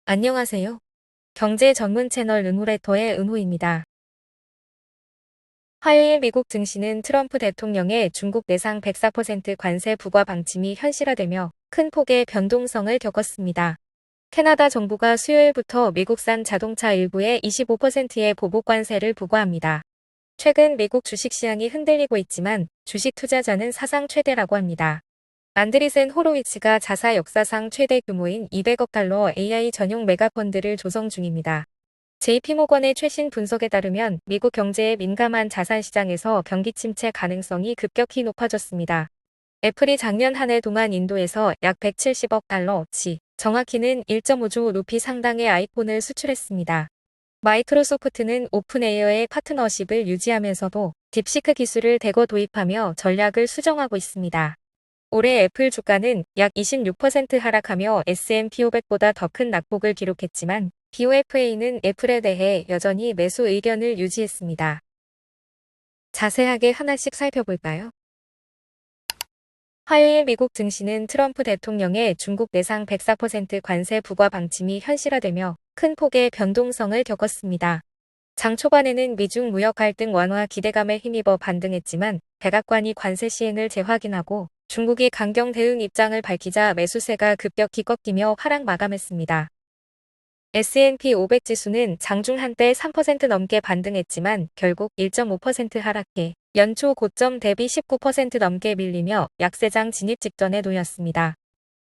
안녕하세요. 경제 전문 채널 은호레터의 은호입니다. 화요일 미국 증시는 트럼프 대통령의 중국 내상 104% 관세 부과 방침이 현실화되며 큰 폭의 변동성을 겪었습니다. 캐나다 정부가 수요일부터 미국산 자동차 일부에 25%의 보복 관세를 부과합니다. 최근 미국 주식시장이 흔들리고 있지만 주식 투자자는 사상 최대라고 합니다. 안드리센 호로위츠가 자사 역사상 최대 규모인 200억 달러 AI 전용 메가펀드를 조성 중입니다. JP모건의 최신 분석에 따르면 미국 경제에 민감한 자산시장에서 경기 침체 가능성이 급격히 높아졌습니다. 애플이 작년 한 해 동안 인도에서 약 170억 달러치, 정확히는 1.5조 루피 상당의 아이폰을 수출했습니다. 마이크로소프트는 오픈AI의 파트너십을 유지하면서도 딥시크 기술을 대거 도입하며 전략을 수정하고 있습니다. 올해 애플 주가는 약 26% 하락하며 S&P 500보다 더 큰 낙폭을 기록했지만 BofA는 애플에 대해 여전히 매수 의견을 유지했습니다. 자세하게 하나씩 살펴볼까요? 화요일 미국 증시는 트럼프 대통령의 중국 내상 104% 관세 부과 방침이 현실화되며 큰 폭의 변동성을 겪었습니다. 장 초반에는 미중 무역 갈등 완화 기대감에 힘입어 반등했지만 백악관이 관세 시행을 재확인하고 중국이 강경 대응 입장을 밝히자 매수세가 급격히 꺾이며 하락 마감했습니다. S&P 500 지수는 장중 한때 3% 넘게 반등했지만 결국 1.5% 하락해 연초 고점 대비 19% 넘게 밀리며 약세장 진입 직전에 놓였습니다.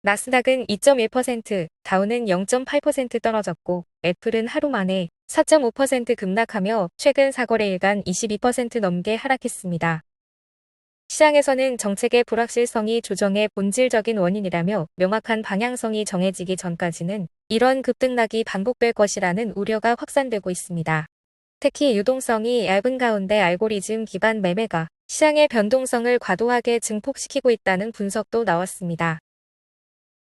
나스닥은 2.1%, 다우는 0.8% 떨어졌고 애플은 하루 만에 4.5% 급락하며 최근 4거래일간 22% 넘게 하락했습니다. 시장에서는 정책의 불확실성이 조정의 본질적인 원인이라며 명확한 방향성이 정해지기 전까지는 이런 급등락이 반복될 것이라는 우려가 확산되고 있습니다. 특히 유동성이 얇은 가운데 알고리즘 기반 매매가 시장의 변동성을 과도하게 증폭시키고 있다는 분석도 나왔습니다.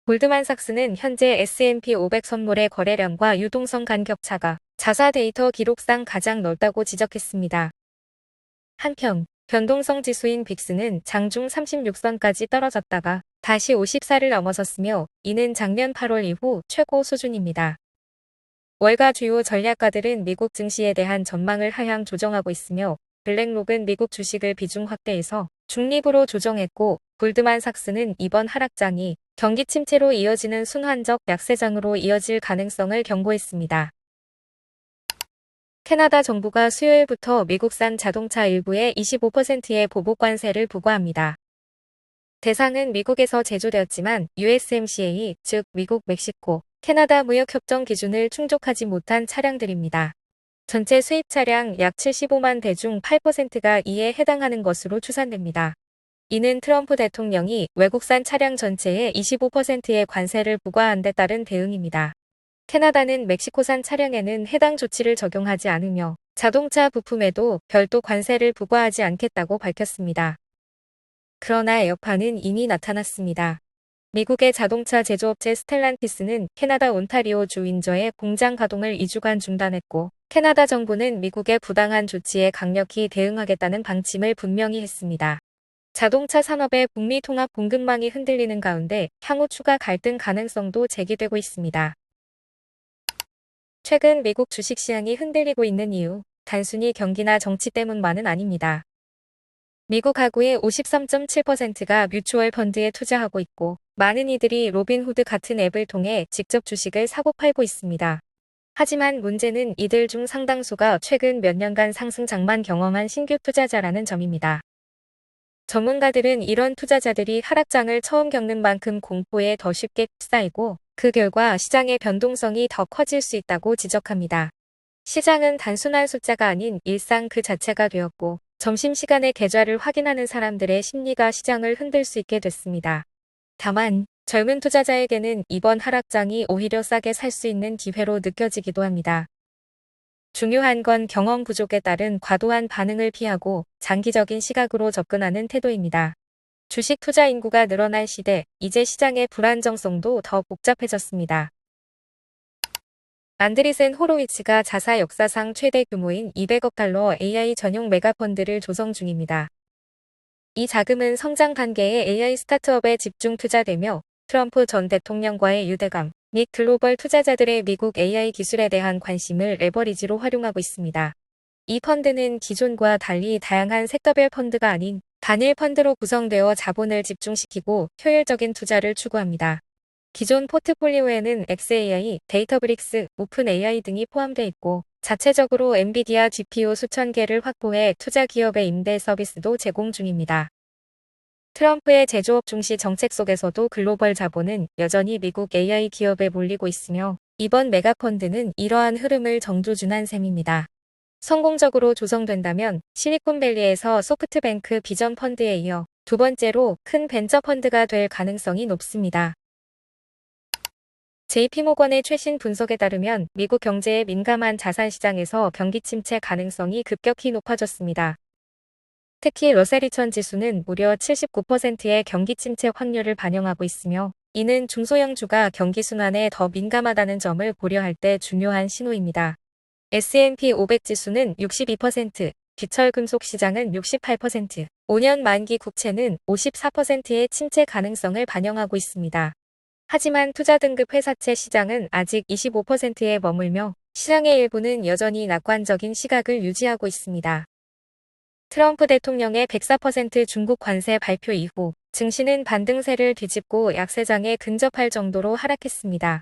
골드만삭스는 현재 S&P 500 선물의 거래량과 유동성 간 격차가 자사 데이터 기록상 가장 넓다고 지적했습니다. 한편 변동성 지수인 빅스는 장중 36선까지 떨어졌다가 다시 54를 넘어섰으며 이는 작년 8월 이후 최고 수준입니다. 월가 주요 전략가들은 미국 증시에 대한 전망을 하향 조정하고 있으며 블랙록은 미국 주식을 비중 확대해서 중립으로 조정했고 골드만삭스는 이번 하락장이 경기 침체로 이어지는 순환적 약세장으로 이어질 가능성을 경고했습니다. 캐나다 정부가 수요일부터 미국산 자동차 일부에 25%의 보복 관세를 부과합니다. 대상은 미국에서 제조되었지만 USMCA, 즉 미국, 멕시코, 캐나다 무역협정 기준을 충족하지 못한 차량들입니다. 전체 수입 차량 약 75만 대 중 8%가 이에 해당하는 것으로 추산됩니다. 이는 트럼프 대통령이 외국산 차량 전체에 25%의 관세를 부과한 데 따른 대응입니다. 캐나다는 멕시코산 차량에는 해당 조치를 적용하지 않으며 자동차 부품에도 별도 관세를 부과하지 않겠다고 밝혔습니다. 그러나 여파는 이미 나타났습니다. 미국의 자동차 제조업체 스텔란티스는 캐나다 온타리오주 윈저의 공장 가동을 2주간 중단했고 캐나다 정부는 미국의 부당한 조치에 강력히 대응하겠다는 방침을 분명히 했습니다. 자동차 산업의 북미 통합 공급망이 흔들리는 가운데 향후 추가 갈등 가능성도 제기되고 있습니다. 최근 미국 주식시장이 흔들리고 있는 이유, 단순히 경기나 정치 때문만은 아닙니다. 미국 가구의 53.7%가 뮤추얼 펀드에 투자하고 있고 많은 이들이 로빈후드 같은 앱을 통해 직접 주식을 사고 팔고 있습니다. 하지만 문제는 이들 중 상당수가 최근 몇 년간 상승장만 경험한 신규 투자자라는 점입니다. 전문가들은 이런 투자자들이 하락장을 처음 겪는 만큼 공포에 더 쉽게 휩싸이고 그 결과 시장의 변동성이 더 커질 수 있다고 지적합니다. 시장은 단순한 숫자가 아닌 일상 그 자체가 되었고 점심시간에 계좌를 확인하는 사람들의 심리가 시장을 흔들 수 있게 됐습니다. 다만 젊은 투자자에게는 이번 하락장이 오히려 싸게 살 수 있는 기회로 느껴지기도 합니다. 중요한 건 경험 부족에 따른 과도한 반응을 피하고 장기적인 시각으로 접근하는 태도입니다. 주식 투자 인구가 늘어날 시대, 이제 시장의 불안정성도 더 복잡해졌습니다. 안드리센 호로위츠가 자사 역사상 최대 규모인 200억 달러 AI 전용 메가펀드를 조성 중입니다. 이 자금은 성장 단계의 AI 스타트업에 집중 투자되며 트럼프 전 대통령과의 유대감, 및 글로벌 투자자들의 미국 AI 기술에 대한 관심을 레버리지로 활용하고 있습니다. 이 펀드는 기존과 달리 다양한 섹터별 펀드가 아닌 단일 펀드로 구성되어 자본을 집중시키고 효율적인 투자를 추구합니다. 기존 포트폴리오에는 xAI, 데이터브릭스, 오픈AI 등이 포함되어 있고 자체적으로 엔비디아 GPU 수천 개를 확보해 투자 기업의 임대 서비스도 제공 중입니다. 트럼프의 제조업 중시 정책 속에서도 글로벌 자본은 여전히 미국 AI 기업에 몰리고 있으며 이번 메가펀드는 이러한 흐름을 정조준한 셈입니다. 성공적으로 조성된다면 실리콘밸리에서 소프트뱅크 비전 펀드에 이어 두 번째로 큰 벤처 펀드가 될 가능성이 높습니다. JP모건의 최신 분석에 따르면 미국 경제에 민감한 자산시장에서 경기 침체 가능성이 급격히 높아졌습니다. 특히 러셀2000 지수는 무려 79%의 경기 침체 확률을 반영하고 있으며 이는 중소형주가 경기 순환에 더 민감하다는 점을 고려할 때 중요한 신호입니다. S&P 500 지수는 62%, 귀철금속 시장은 68%, 5년 만기 국채는 54%의 침체 가능성을 반영하고 있습니다. 하지만 투자 등급 회사채 시장은 아직 25%에 머물며 시장의 일부는 여전히 낙관적인 시각을 유지하고 있습니다. 트럼프 대통령의 104% 중국 관세 발표 이후 증시는 반등세를 뒤집고 약세장에 근접할 정도로 하락했습니다.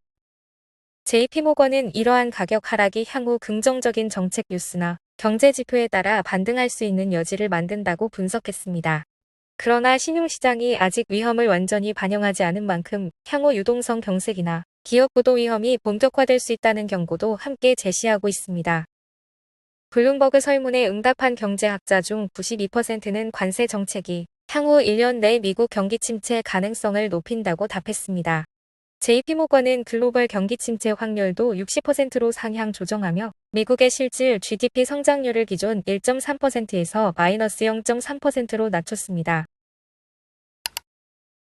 JP모건은 이러한 가격 하락이 향후 긍정적인 정책 뉴스나 경제 지표에 따라 반등할 수 있는 여지를 만든다고 분석했습니다. 그러나 신용시장이 아직 위험을 완전히 반영하지 않은 만큼 향후 유동성 경색이나 기업 부도 위험이 본격화될 수 있다는 경고도 함께 제시하고 있습니다. 블룸버그 설문에 응답한 경제학자 중 92%는 관세 정책이 향후 1년 내 미국 경기 침체 가능성을 높인다고 답했습니다. JP모건은 글로벌 경기 침체 확률도 60%로 상향 조정하며 미국의 실질 GDP 성장률을 기존 1.3%에서 마이너스 0.3%로 낮췄습니다.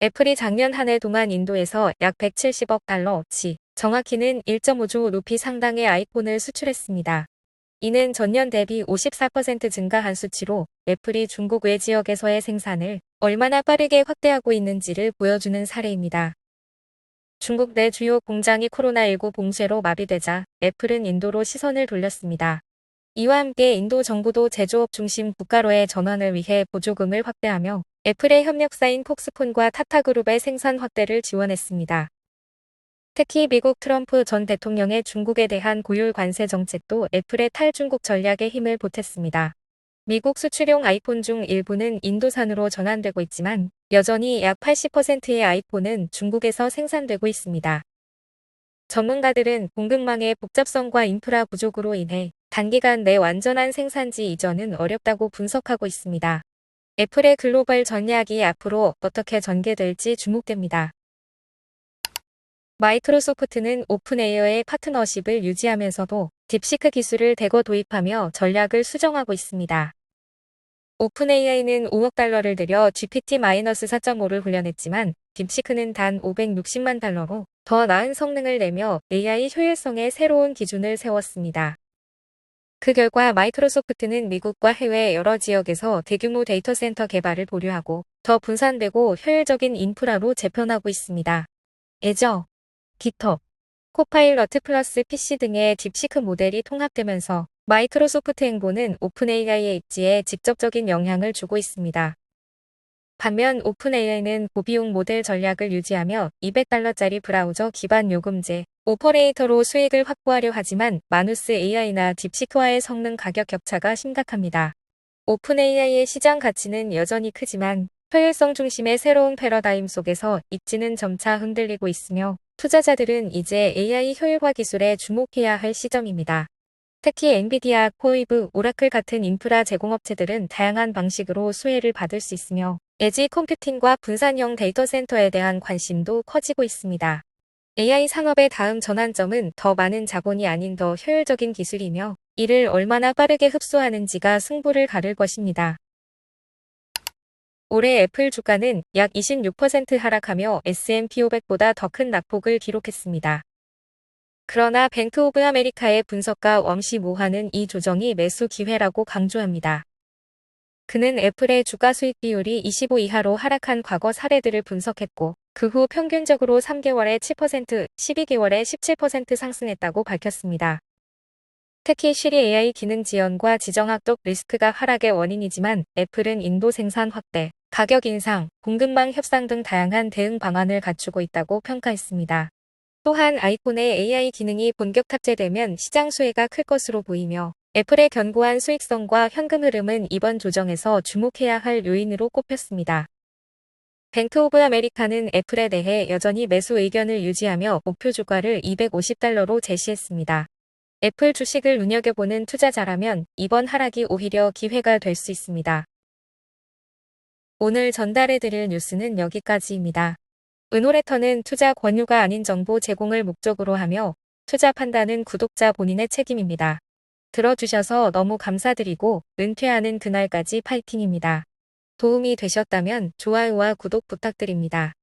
애플이 작년 한 해 동안 인도에서 약 170억 달러치, 정확히는 1.5조 루피 상당의 아이폰을 수출했습니다. 이는 전년 대비 54% 증가한 수치로 애플이 중국 외 지역에서의 생산을 얼마나 빠르게 확대하고 있는지를 보여주는 사례입니다. 중국 내 주요 공장이 코로나19 봉쇄로 마비되자 애플은 인도로 시선을 돌렸습니다. 이와 함께 인도 정부도 제조업 중심 국가로의 전환을 위해 보조금을 확대하며 애플의 협력사인 폭스콘과 타타그룹의 생산 확대를 지원했습니다. 특히 미국 트럼프 전 대통령의 중국에 대한 고율 관세 정책도 애플의 탈중국 전략에 힘을 보탰습니다. 미국 수출용 아이폰 중 일부는 인도산으로 전환되고 있지만 여전히 약 80%의 아이폰은 중국에서 생산되고 있습니다. 전문가들은 공급망의 복잡성과 인프라 부족으로 인해 단기간 내 완전한 생산지 이전은 어렵다고 분석하고 있습니다. 애플의 글로벌 전략이 앞으로 어떻게 전개될지 주목됩니다. 마이크로소프트는 오픈AI의 파트너십을 유지하면서도 딥시크 기술을 대거 도입하며 전략을 수정하고 있습니다. 오픈AI는 5억 달러를 들여 GPT-4.5를 훈련했지만 딥시크는 단 560만 달러로 더 나은 성능을 내며 AI 효율성의 새로운 기준을 세웠습니다. 그 결과 마이크로소프트는 미국과 해외 여러 지역에서 대규모 데이터 센터 개발을 보류하고 더 분산되고 효율적인 인프라로 재편하고 있습니다. 애저, 깃허브, 코파일러트 플러스 PC 등의 딥시크 모델이 통합되면서 마이크로소프트 행보는 오픈AI의 입지에 직접적인 영향을 주고 있습니다. 반면 오픈AI는 고비용 모델 전략을 유지하며 200달러짜리 브라우저 기반 요금제 오퍼레이터로 수익을 확보하려 하지만 마누스 AI나 딥시크와의 성능 가격 격차가 심각합니다. 오픈AI의 시장 가치는 여전히 크지만 효율성 중심의 새로운 패러다임 속에서 입지는 점차 흔들리고 있으며 투자자들은 이제 AI 효율화 기술에 주목해야 할 시점입니다. 특히 엔비디아, 코이브, 오라클 같은 인프라 제공업체들은 다양한 방식으로 수혜를 받을 수 있으며 에지 컴퓨팅과 분산형 데이터 센터에 대한 관심도 커지고 있습니다. AI 산업의 다음 전환점은 더 많은 자본이 아닌 더 효율적인 기술이며 이를 얼마나 빠르게 흡수하는지가 승부를 가를 것입니다. 올해 애플 주가는 약 26% 하락하며 S&P 500보다 더 큰 낙폭을 기록했습니다. 그러나 뱅크 오브 아메리카의 분석가 웜시 모하는 이 조정이 매수 기회라고 강조합니다. 그는 애플의 주가 수익 비율이 25 이하로 하락한 과거 사례들을 분석했고 그 후 평균적으로 3개월에 7%, 12개월에 17% 상승했다고 밝혔습니다. 특히 시리 AI 기능 지연과 지정학적 리스크가 하락의 원인이지만 애플은 인도 생산 확대, 가격 인상, 공급망 협상 등 다양한 대응 방안을 갖추고 있다고 평가했습니다. 또한 아이폰에 AI 기능이 본격 탑재되면 시장 수혜가 클 것으로 보이며 애플의 견고한 수익성과 현금 흐름은 이번 조정에서 주목해야 할 요인으로 꼽혔습니다. 뱅크 오브 아메리카는 애플에 대해 여전히 매수 의견을 유지하며 목표 주가를 $250로 제시했습니다. 애플 주식을 눈여겨보는 투자자라면 이번 하락이 오히려 기회가 될 수 있습니다. 오늘 전달해드릴 뉴스는 여기까지입니다. 은호레터는 투자 권유가 아닌 정보 제공을 목적으로 하며 투자 판단은 구독자 본인의 책임입니다. 들어주셔서 너무 감사드리고 은퇴하는 그날까지 파이팅입니다. 도움이 되셨다면 좋아요와 구독 부탁드립니다.